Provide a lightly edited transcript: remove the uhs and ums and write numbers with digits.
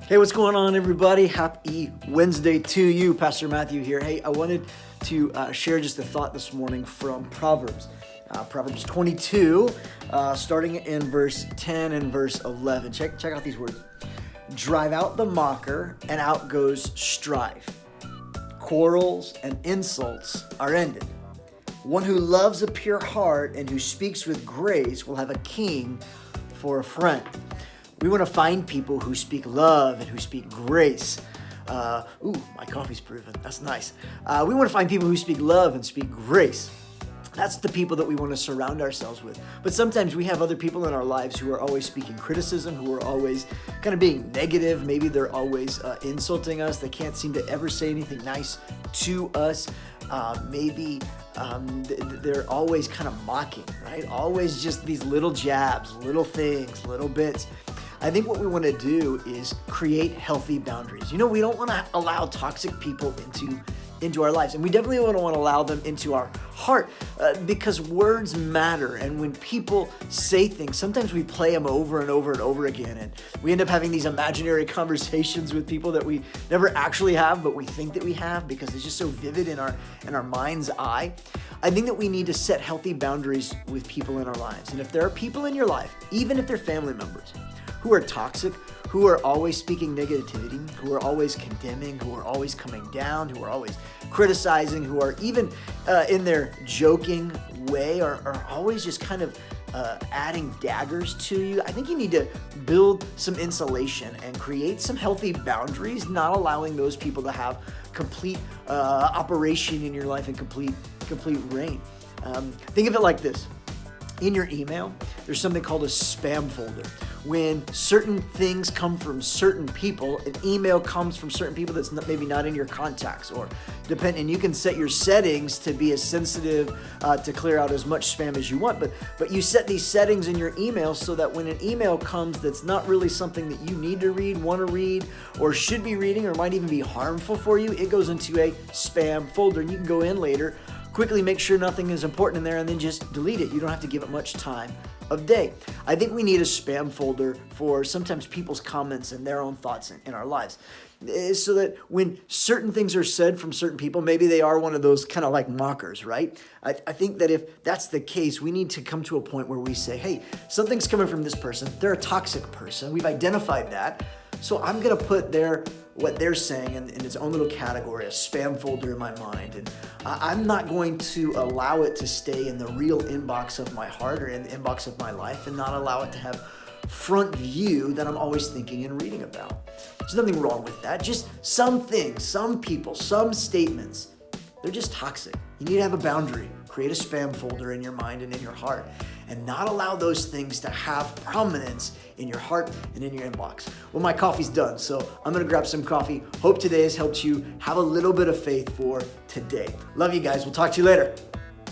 Hey, what's going on, everybody? Happy Wednesday to you. Pastor Matthew here. Hey, I wanted to share just a thought this morning from Proverbs. Proverbs 22, starting in verse 10 and verse 11. Check out these words. Drive out the mocker, and out goes strife. Quarrels and insults are ended. One who loves a pure heart and who speaks with grace will have a king for a friend. We want to find people who speak love and who speak grace. My coffee's proven. That's nice. We want to find people who speak love and speak grace. That's the people that we want to surround ourselves with. But sometimes we have other people in our lives who are always speaking criticism, who are always kind of being negative. Maybe they're always insulting us. They can't seem to ever say anything nice to us. They're always kind of mocking, right? Always just these little jabs, little things, little bits. I think what we want to do is create healthy boundaries. You know, we don't want to allow toxic people into our lives, and we definitely don't want to allow them into our heart because words matter. And when people say things, sometimes we play them over and over and over again, and we end up having these imaginary conversations with people that we never actually have, but we think that we have because it's just so vivid in our mind's eye. I think that we need to set healthy boundaries with people in our lives. And if there are people in your life, even if they're family members, who are toxic, who are always speaking negativity, who are always condemning, who are always coming down, who are always criticizing, who are even in their joking way are always just kind of adding daggers to you. I think you need to build some insulation and create some healthy boundaries, not allowing those people to have complete operation in your life and complete reign. Think of it like this. In your email, there's something called a spam folder. When certain things come from certain people, an email comes from certain people that's maybe not in your contacts, or and you can set your settings to be as sensitive to clear out as much spam as you want, but you set these settings in your email so that when an email comes that's not really something that you need to read, want to read, or should be reading, or might even be harmful for you, it goes into a spam folder, and you can go in later, quickly make sure nothing is important in there, and then just delete it. You don't have to give it much time of day. I think we need a spam folder for sometimes people's comments and their own thoughts in our lives, so that when certain things are said from certain people, maybe they are one of those kind of like mockers, right? I think that if that's the case, we need to come to a point where we say, hey, something's coming from this person. They're a toxic person. We've identified that. So I'm going to put what they're saying in its own little category, a spam folder in my mind. And I'm not going to allow it to stay in the real inbox of my heart or in the inbox of my life and not allow it to have front view that I'm always thinking and reading about. There's nothing wrong with that. Just some things, some people, some statements, they're just toxic. You need to have a boundary. Create a spam folder in your mind and in your heart, and not allow those things to have prominence in your heart and in your inbox. Well, my coffee's done, so I'm gonna grab some coffee. Hope today has helped you have a little bit of faith for today. Love you guys. We'll talk to you later.